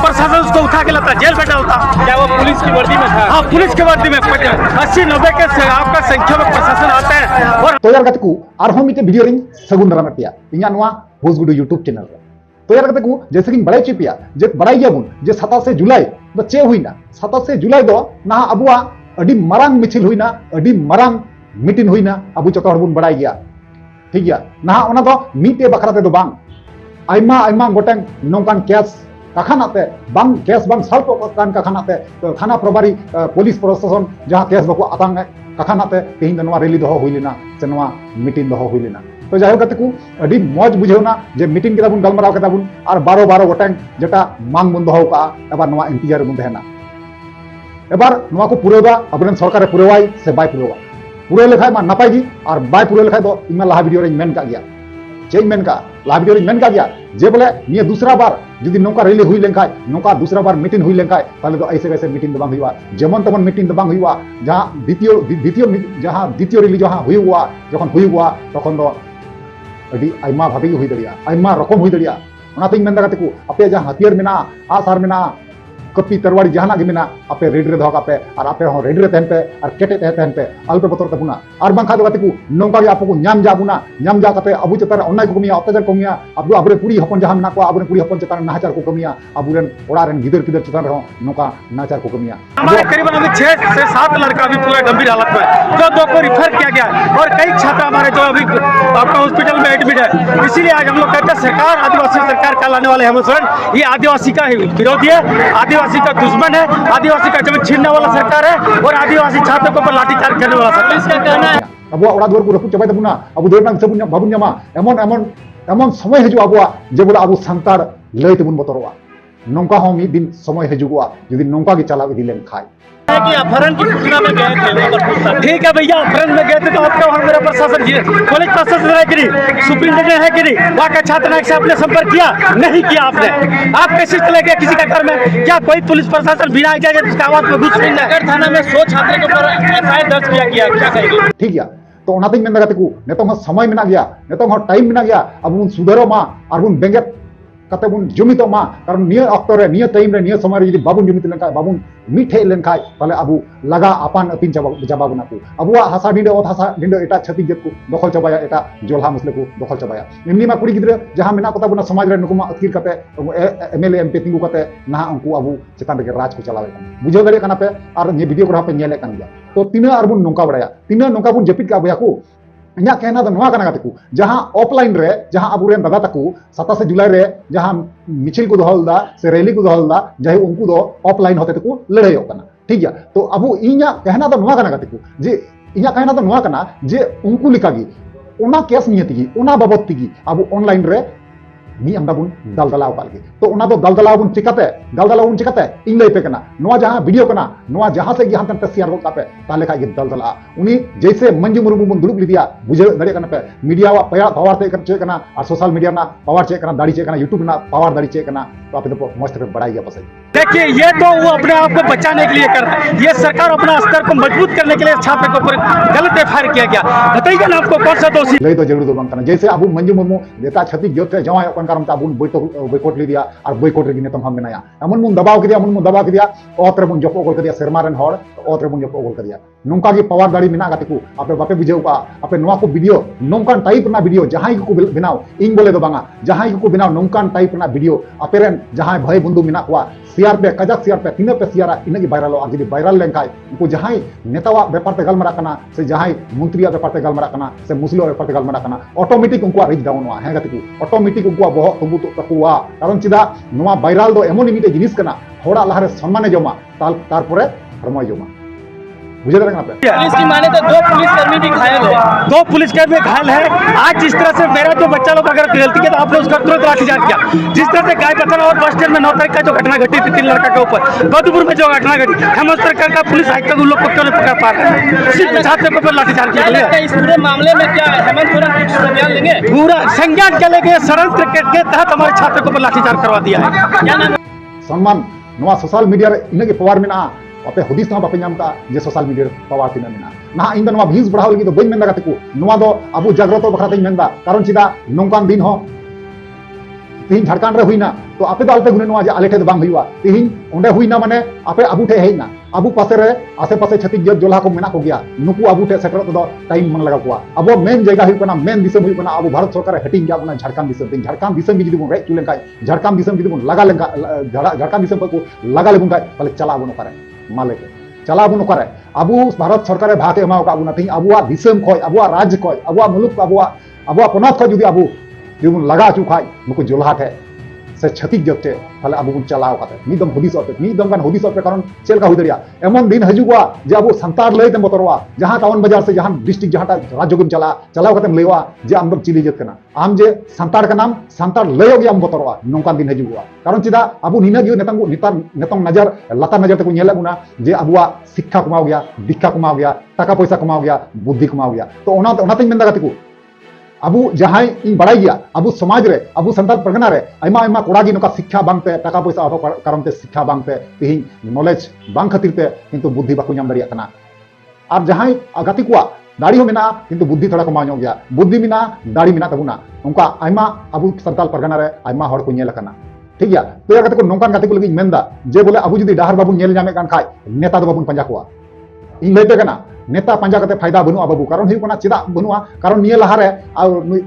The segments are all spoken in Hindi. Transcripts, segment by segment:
प्रशासन उसको उठा के लाता, जेल में डालता। क्या वो पुलिस की वर्दी में था? हाँ, पुलिस की वर्दी में 80-90 के आपका संख्या में प्रशासन आता है। और तो यार गते को आरहो मिटे वीडियो रिंग सगुन दाराम पिया इन्या नवा भोजगुडू यूट्यूब चैनल रे। तो यार गते को जैसे कि बड़ाई चिपिया जे बड़ाई गयाबुन जे 27 जुलाई द चे हुईना 27 जुलाई दो ना अबुआ अडी मरांग मिছিল हुईना अडी मरांग मीटिंग हुईना अबु जतो हरबुन बड़ाई गया ठीक गया ना ओना दो मीटे बखराते दो बांग आइमा आइमा गोटें नोंकान केस काखानाते बांग केस बांग सल्व कान काखानाते थाना प्रभारी पुलिस प्रशासन जहां केस बको आतांग काखानाते तेहिं दनवा रैली दो हुईलेना से नवा मीटिंग दो हुईलेना। तो जाय गते को अडी मौज बुझेवना जे मीटिंग केदा बुन गलमराव केदा बुन और 12 गोटें जेटा मांग बुन दो का एबार नवा इंतजार बुन देना एबार नवा को पुरेवा अबरेन सरकार पुरेवाई से बाय पुरेवा पुरे लेखाय मा नापाय गी और बाय पुरे लेखाय दो इमा लाहा वीडियो रे मेन का गया चेंज मेन का लाहा वीडियो रे मेन का गया जे बोले निये दूसरा बार यदि नौका रैली हुई लेखाय नौका दूसरा बार मीटिंग हुई लेखाय ताले तो ऐसे वैसे मीटिंग दो बांग हुआ जेमन तमन मीटिंग दो बांग हुआ जहां द्वितीय रैली जहां हुआ जखन हुआ तखन दो अडी आइमा भाबी हुई दड़िया आइमा रकम हुई दड़िया ओनाते मेन दाते को अपे जहां हथियार मेना आसार मेना कपी तरवाड़ी जहां के मेना अपे रेडी रे दो पे और अपे हो रेडी रे तहन पे और केटे तहन पे अल्प बतर तबुना और बांखा दो गाते को नौका के आपको न्याम जाबुना न्याम जा कते अबु चतर अन्याय को कमिया अत्याचार कमिया अबु अबरे कुड़ी हपन जहां मेना को अबरे कुड़ी हपन चतर नाचार को कमिया अबुरेन ओड़ा रेन गिदर किदर चतर रहो नौका नाचार को कमिया। हमारे करीबन अभी 6 से 7 लड़का अभी पूरा गंभीर हालत में तो 2 को रिफर किया गया और कई छात्र हमारे जो अभी आपका हॉस्पिटल में एडमिट है। इसीलिए आज हम लोग कहते हैं सरकार आदिवासी सरकार का लाने वाले हेमंत सोरेन ये आदिवासी का विरोधी है, आदिवासी का दुश्मन है, आदिवासी का जमीन छीनने वाला सरकार है और आदिवासी छात्रों को लाठीचार्ज करने वाला सरकार। इसका कहना है अब ओड़ा दुआर को रफु चबाय तबुना अब देरनांग सबुन बाबुन न्यामा एमन समय हजू अब जे बोला अब संतार लय तबुन बतरवा नौका हो मी दिन समय हजूआ यदि नौका के चला इदी लेन खाए कि अपहरण की सूचना में गए थे वहां पर पूछताछ। ठीक है भैया, अपहरण में गए थे तो आपका वहाँ मेरा प्रशासन कॉलेज प्रशासन है कि नहीं, सुप्रिंटेंडेंट है कि नहीं, वहाँ का छात्र नायक से आपने संपर्क किया नहीं किया आपने? आप कैसे चले गए किसी का घर में? क्या कोई पुलिस प्रशासन बिना इजाजत उसका आवाज में घुस नहीं है? थाना में 100 छात्रों के ऊपर एफआईआर दर्ज किया गया, क्या कहेंगे? ठीक गया तो ओनाते मेन दाते को नेतो समय मेना गया नेतो टाइम मेना गया अब बुन सुधारो मा और बुन बेंगेट कते बुन जुमितो मा कारण निय अक्तो रे निय टाइम रे निय समय रे यदि बाबुन जुमित लेनखाय बाबुन मिठे लेनखाय ताले अबु लगा आपान अपिन जबाबुना को अबुआ हासा डिंडे ओत हासा डिंडे एटा छती जत को दखल चबाया एटा जोलहा मुसले को दखल चबाया एमनी मा कुड़ी गिद्र जहां मेना कता बुना समाज रे नुकुमा अथिर कते एमएलए एमपी तिंगु कते ना उनको अबु चेतान रे राज को चलावे बुझो दरे कना पे और ये वीडियो को पे नेले कन गया तो तीना अरबुन नोका बड़ाया तीना नोका बुन जपित का बया को इना कहना तो नवा कना तकू जहां ऑफलाइन रे जहां अबुरेन दादा तकू 27 जुलाई रे जहां मिছিল को दोहलदा से रैली को दोहलदा जहे उनको दो ऑफलाइन होते तकू लड़ाइयो कना ठीक है। तो अबु इना कहना तो नवा कना तकू जे इना कहना तो नवा कना जे उनको लिखागी ओना केस नियतिगी ओना बाबतगी अबु ऑनलाइन रे मी अंदा बुन दलदलाव पालगे तो ओना दो दलदलाव बुन चिकाते इन लय पे कना नवा जहां वीडियो कना नवा जहां से जहां तक शेयर होता पे ताले का दलदला उनी जैसे मंजू मुर्मू बुन दुलुक लिदिया बुझे दड़े कना पे मीडिया वा पावर ते चे कना और सोशल मीडिया ना पावर चे कना दाड़ी चे कना यूट्यूब ना पावर दाड़ी चे कना तो आप तो मस्त पे बढ़ाई गया पसंद। देखिए ये तो वो अपने आप को बचाने के लिए कर रहा है, ये सरकार अपना स्तर को मजबूत करने के लिए छात्र के ऊपर गलत एफआईआर किया गया। बताइए ना आपको कौन सा दोषी लई तो जरूर दो बंकना जैसे अबु मंजू मुर्मू नेता छती जोते जवाय अपन कारण ता बुन बोयकॉट ले दिया और बोयकॉट रे ने तो हम बनाया अमन मुन दबाव के दिया ओत्र बुन जपो गोल कर दिया शर्मारन हर ओत्र बुन जपो गोल कर दिया नौका की पावर दाड़ी मेना गाते को आपे बापे बुझेउ का आपे नवा को वीडियो नौकान टाइप ना वीडियो जहां को बनाओ इन बोले दो बांगा जहां को बनाओ नौकान टाइप ना वीडियो अपेरन जहां भाई बंधु मेना को शेयर पे कजाक शेयर पे तीन पे शेयर इनगी वायरल और जदी वायरल लेंखाय उनको जहां नेतावा व्यापार ते गलमरा कना से जहां मंत्रिया व्यापार ते गलमरा कना से मुस्लिम व्यापार ते गलमरा कना ऑटोमेटिक उनको रिच डाउन वा है गाते को ऑटोमेटिक उनको बहो तुबु तकुवा कारण चिदा नवा वायरल दो एमोनी मिटे जिनिस कना होड़ा लहारे सम्माने जमा तार परे हरमय जमा बुझे दरे पे पुलिस की माने तो 2 पुलिसकर्मी भी घायल है 2 पुलिसकर्मी घायल है। आज जिस तरह से मेरा जो बच्चा लोग अगर गलती किया तो आपने उसका तुरंत लाठीचार्ज किया। जिस तरह से गायपत्थर और बस स्टैंड में 9 तारीख का जो घटना घटी थी 3 लड़का के ऊपर बदपुर में जो घटना घटी हेमंत सरकार का पुलिस आज तक उन लोग को क्यों नहीं पकड़ पा रहे? सिर्फ छात्र के ऊपर लाठीचार्ज किया। इस पूरे मामले में क्या हेमंत सोरेन कुछ संज्ञान लेंगे? पूरा संज्ञान क्या लेंगे? षड्यंत्र के तहत हमारे छात्र के ऊपर लाठीचार्ज करवा दिया है। क्या नाम सम्मान नवा सोशल मीडिया रे इनगे पावर मेना अपे हुदिस ना बापे नाम का जे सोशल मीडिया पावर तिना मेना ना इन नवा व्यूज बढ़ाव लगी तो बइन मेनदा कते को नवा दो अबु जाग्रत बखरा तई मेनदा कारण चिदा नौकान दिन हो तीन झारखंड रे हुईना तो आपे दो अल्पे गुने जे आले ठे बांग हुआ तीन ओंडे हुईना माने आपे अबू ठे हेना अबू पासे रे आसे पासे छत्तीस जोला को मेना को गया नुकु अबू ठे सेटर तो टाइम मन लगा कुआ अब मेन जगह हुई कना मेन दिसम हुई कना अब भारत सरकार हेटिंग गया अपना झारखंड दिसम झारखंड दिसम भी जदी बन रे चुलें काय झारखंड दिसम जदी बन लगा लेंगा झारखंड दिसम को लगा लेबुन काय पहले चला बनो करे माले के चला बनो करे अबू भारत सरकार भाग एमा का अबुना तीन अबुआ दिसम खय अबुआ राज्य खय अबुआ मुलुक अबुआ पनत खय जदी अबू जदी लगा चु खाय नुकु जोला ठे से छत्तीस जगते ताले अब बन चलाव खाते मिदम हुदिस पे मिदम गान हुदिस पे कारण चेल का हुई दरिया एमन दिन हजुआ जे अब संतार लय तेम बतरवा जहां टाउन बाजार से जहां डिस्ट्रिक्ट जहां राज्य को चलाव खाते लयवा जे आम दम चिली जत कना आम जे संतार का नाम संतार लय गया आम बतरवा नोंका दिन हजुआ कारण चिदा अब निना गियो नेतांगु नेतंग नजर लता नजर ते को नेला गुना जे अबुआ शिक्षा कमाव गया दीक्षा कमाव गया टाका पैसा कमाव गया बुद्धि कमाव गया तो ओना मेन दागा तिकु अबू जहां इन बड़ाई गया अबू समाज रे अबू संताल परगना रे आयमा आयमा कोड़ागी नोका शिक्षा बांगते टाका पैसा अभाव कारण ते शिक्षा बांगते तिहिं नॉलेज बांग खातिर ते किंतु बुद्धि बाकु नाम दरिया कना और जहां गाती कुआ दाड़ी हो मेना किंतु बुद्धि थोड़ा को माñो गया बुद्धि मेना दाड़ी मेना तबुना उनका आयमा अबू संताल परगना रे आयमा हड़ को नेल कना ठीक गया तो या को नोंकान गाती को लगी मेंदा जे बोले अबू जदी डाहर बाबू नेल जामे कान खाय नेता दो बाबू पंजा कुआ इन लेते कना नेता पंजा करते फायदा बनुआ बाबू कारण हुई कना चिदा बनुआ कारण निये लहारे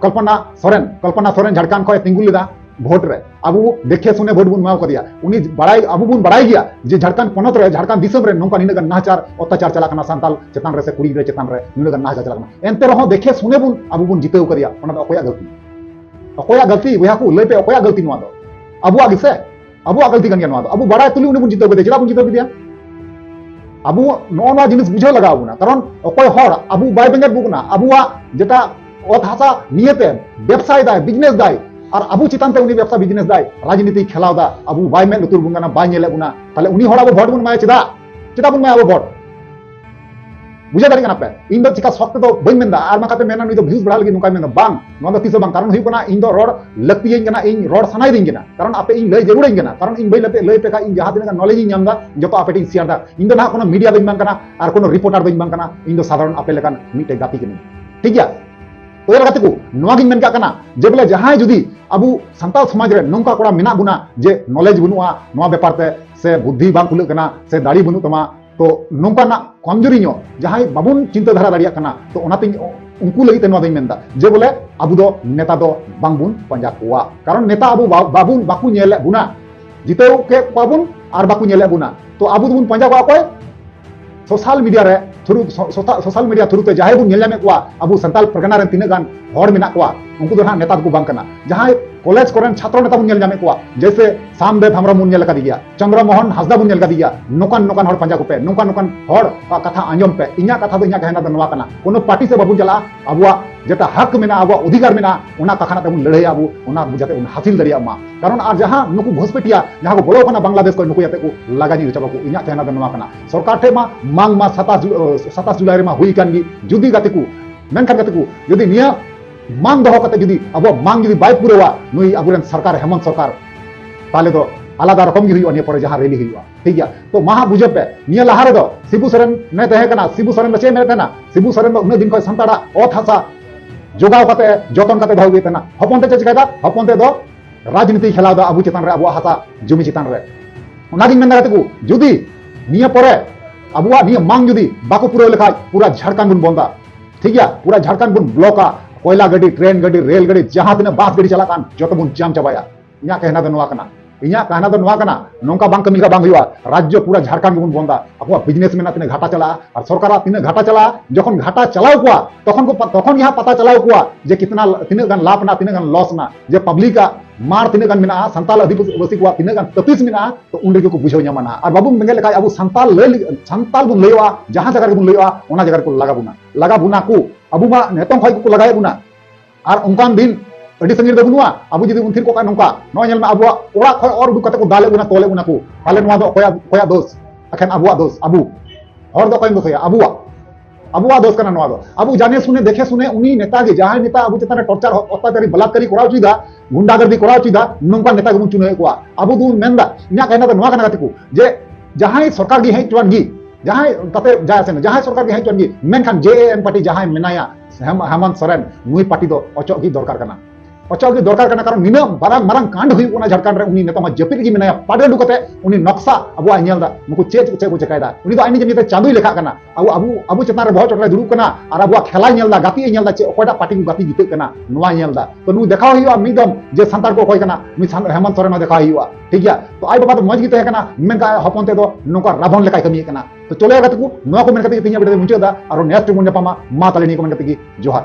कल्पना सोरेन झारखंड खय तिंगुल लेदा भोट रे अबू देखे सुने भोट बुन माव कदिया उनी बड़ाई अबू बुन बड़ाई गया जे झारखंड पनत रे झारखंड दिसम रे नोंका निने नाचार अत्याचार चला कना संताल चेतन रे से कुड़ी रे चेतन रे निने नाचार चला कना एनते रहो देखे सुने बुन अबू बुन जितेव करिया ओना अकोया गलती वहा को लय पे अकोया गलती नवा दो अबुआ गिसे अबुआ गलती कन नवा दो अबू बड़ाई तुली उनी बुन जितेव कदिया चला बुन जितेव कदिया अबू नोना जिनिस बुझे लगा बुना कारण अकोय हर अबू बाय बेंगेट बुकना अबुआ जेटा अत हासा नियते व्यवसाय दाय बिजनेस दाय और अबू चितान ते उनी व्यवसा बिजनेस दाय राजनीति खेलाव दा अबू बाय में लुतुर बुंगाना बाय नेले बुना ताले उनी हर अबू भोट बुन माय चिदा बुन माय अबू भोट बुझे दाड़ी कना पे इन दो चिका सख्त तो बइन मेंदा आर माखाते मेना नुई दो भ्यूज बढ़ा लगी नुका मेंदा बांग नो दो तीसो बांग कारण हुई कना इन दो रोड लक्ति इन कना इन रोड सनाई दिन कना कारण आपे इन लय जरूर इन कना कारण इन बइ लय पे का इन जहां तिना नॉलेज इन नामदा जतो आपे इन शेयर दा इन दो ना कोनो मीडिया बइन बांग कना आर कोनो रिपोर्टर बइन बांग कना इन दो साधारण आपे लेकान मिटे गाती कनी ठीक गया तो ये लगाते को नोआ गिन मेन का कना जे बोले जहां जुदी अबू संताल समाज रे नोंका कोड़ा मेना बुना जे नॉलेज बनुआ नोआ व्यापार ते से बुद्धि बांग खुले कना से दाड़ी बनु तमा तो नोंकाना कमजोरी नो जहां बाबुन चिंता धारा दाड़िया कना तो ओनाते उनको लगी ते नोआ दिन मेंदा जे बोले अबू दो नेता दो बांगबुन पंजा कोआ कारण नेता अबू बाबुन बाकु नेले बुना जितेव के बाबुन आर बाकु नेले बुना तो अबू दुन पंजा कोआ कोय सोशल मीडिया रे थ्रू सोशल मीडिया थ्रू ते जहां बुन नेल जामे कोआ अबू संताल परगना रे तिना गान हड़ मेना कोआ उनको दो नेता को बांग कना जहां कॉलेज कोरेन छात्र नेता बुन नेल जामे कोआ जैसे सामदेव हमरा मुन नेल का दिया चंद्रमोहन हासदा बुन नेल का दिया नोकान हड़ पंजा को पे नोकान हड़ कथा आंजम पे इन्या कथा दो इन्या कहना दो नवा कना कोनो पार्टी से बाबू चला अबुआ जेटा हक मेना अबुआ अधिकार मेना ओना कखाना ते बुन लड़ाई अबू ओना बुझाते उन हासिल दरिया मा कारण आर जहां नुकु घोसपेटिया जहां को बोलो कना बांग्लादेश को नुकु याते को लगानी चबा को इन्या कहना दो नवा कना सरकार थे मांग 27 जुलाई रे मा हुई कान गी जुदी गाते को मेनखान गाते को यदि निया मांग दो कते जुदी अब मांग जुदी बाय पुरेवा नुई अबुरेन सरकार हेमंत सरकार ताले दो आलादा रकम गी हुई पर जहां रैली हुई ठीक गया तो महा बुझे पे निया लहारे दो शिबू सोरेन ने तहे कना शिबू सोरेन बचे में तना शिबू सोरेन उन दिन को संताड़ा अत हासा जोगाव कते जतन कते भाव तना हपन ते चिकादा हपन ते दो राजनीति खेलाव दा अबू चितान रे अबू हासा जुमी चितान रे ओनागिन मेन दाते को जुदी निया परे अबुआ निया मांग जुदी बाको पुरे लेखा पूरा झारखंड बुन बंदा ठीक गया पूरा झारखंड बुन ब्लॉका कोयला गाड़ी ट्रेन गाड़ी रेल गाड़ी जहां तिना बास गाड़ी चला कान जतो बुन जाम चबाया इन्या कहना दो नवा कना इन्या कहना दो नवा कना नोंका बांग कमी का बांग हुआ राज्य पूरा झारखंड बुन बंदा अबुआ बिजनेस में ना तिना घाटा चला और सरकार तिना घाटा चला जखन घाटा चलाओ कुआ तखन यहां पता चलाओ कुआ जे कितना तिना गन लाभ ना तिना गन लॉस ना जे पब्लिक का मार तिना गन मेना संताल अधिवासी कुआ तिना गन ततीस मेना तो उन को बुझो ᱧᱟᱢᱟना और बाबू बेंगे लेका अबू संताल बुन लैवा जहां जगह बुन लैवा ओना जगह को लगा बुना को अबू मा नेतों खय को लगाय बुना और उनकान दिन अड़ी संगीर दे बुनुआ अबू जदी उन थिर को का नोंका नो नेल में अबुआ ओड़ा खय और उडु कते को दाले बुना तोले बुना को पाले नोआ दो कोया दोस अखन अबुआ दोस अबू और दो कय दो खया अबुआ दोस कना नोआ दो अबू जाने सुने देखे सुने उनी नेता के जहां नेता अबू चेतन टॉर्चर अत्याचारी बलात्कारी कराव चीदा गुंडागर्दी कराव चीदा नोंका नेता गुन चुने को अबू दु मेंदा इन्या कहना दो नोआ कना गति को जे जहां सरकार गी है चुन गी जहां तते जाय से जहां सरकार गी है चुन गी मेनखान जेएम पार्टी जहां मेनाया हेमंत सोरेन नुई पार्टी दो अचो गी दरकार कना ᱚᱪᱚᱜ ᱜᱮ ᱫᱚᱨᱠᱟर ᱠᱟᱱᱟ ᱠᱟᱨᱚᱱ ᱱᱤᱱᱟᱹᱜ ᱢᱟᱨᱟᱝ ᱢᱟᱨᱟᱝ ᱠᱟंड ᱦᱩᱭᱩᱜ ᱠᱟᱱᱟ ᱡᱷᱟᱲᱠᱷᱚᱸᱰ ᱨᱮ ᱩᱱᱤ ᱱᱤᱛᱚᱜ ᱢᱟ ᱡᱟᱹᱯᱤᱫ ᱨᱮᱜᱮ ᱢᱮᱱᱟᱭᱟ ᱯᱟᱰᱮ ᱩᱰᱩᱠ ᱠᱟᱛᱮ ᱩᱱᱤ ᱱᱚᱠᱥᱟ ᱟᱵᱚᱣᱟᱜ ᱧᱮᱞᱫᱟ ᱱᱩᱠᱩ ᱪᱮᱫ ᱠᱚ ᱪᱮᱠᱟᱭᱫᱟ ᱩᱱᱤ ᱫᱚ ᱟᱡ ᱱᱤᱡᱮ ᱪᱟᱸᱫᱳᱭ ᱞᱮᱠᱷᱟᱜ ᱠᱟᱱᱟ ᱟᱵᱚ ᱪᱮᱛᱟᱱ ᱨᱮ ᱵᱚᱦᱚᱜ ᱪᱚᱴᱨᱮ ᱫᱩᱲᱩᱵ ᱠᱟᱱᱟ ᱟᱨ ᱟᱵᱚᱣᱟᱜ ᱠᱷᱮᱞᱟᱭ ᱧᱮᱞᱫᱟ ᱜᱟᱛᱮᱜ ᱮ ᱧᱮᱞᱫᱟ ᱪᱮᱫ ᱚᱠᱚᱭᱴᱟᱜ ᱯᱟर्टी ᱠᱚ ᱜᱟᱛᱮ ᱡᱤᱛᱟᱹᱜ ᱠᱟᱱᱟ ᱱᱚᱣᱟ ᱧᱮᱞᱫᱟ ᱛᱚ ᱱᱩᱭ देखाᱣ ᱦᱩᱭᱩᱜᱼᱟ ᱢᱤᱫ ᱫᱚᱢ ᱡᱮ ᱥᱟᱱᱛᱟᱲ ᱠᱚ ᱚᱠᱚᱭ ᱠᱟᱱᱟ ᱱᱩᱭ हेमंत सोरेन ᱦᱚᱸ देखाᱣ ᱦᱩᱭᱩᱜᱼᱟ ᱴᱷᱤक ᱜᱮᱭᱟ ᱛᱚ ᱟᱡ ᱵᱟᱵᱟ ᱫᱚ ᱢᱚᱡᱽ ᱜᱮ ᱛᱟᱦᱮᱸ ᱠᱟᱱᱟ ᱢᱮᱱᱠᱷᱟᱱ ᱦᱚᱯᱚᱱ ᱛᱮᱫᱚ ᱱᱚᱝᱠᱟ ᱨᱟᱵᱚᱱ ᱞᱮᱠᱟᱭ ᱠᱟᱹᱢᱤᱭᱮᱫ ᱠᱟᱱᱟ ᱛᱚ ᱪᱚᱞᱮ ᱜᱟᱛᱮ ᱠᱚ ᱱᱚᱣᱟ ᱠᱚ ᱢᱮᱱ ᱠᱟᱛᱮ ᱛᱤᱧᱟᱹᱜ ᱵᱤᱰᱟᱹ ᱢᱩᱪᱟᱹᱫᱟ ᱟᱨ ᱱᱮक्ᱥᱴ ᱵᱚᱱ ᱧᱟᱯᱟᱢᱟ ᱢᱟ ᱛᱟᱦᱞᱮ ᱱᱤᱭᱟᱹ ᱠᱚ ᱢᱮᱱ ᱠᱟᱛᱮ ᱜᱮ ᱡᱚᱦᱟᱨ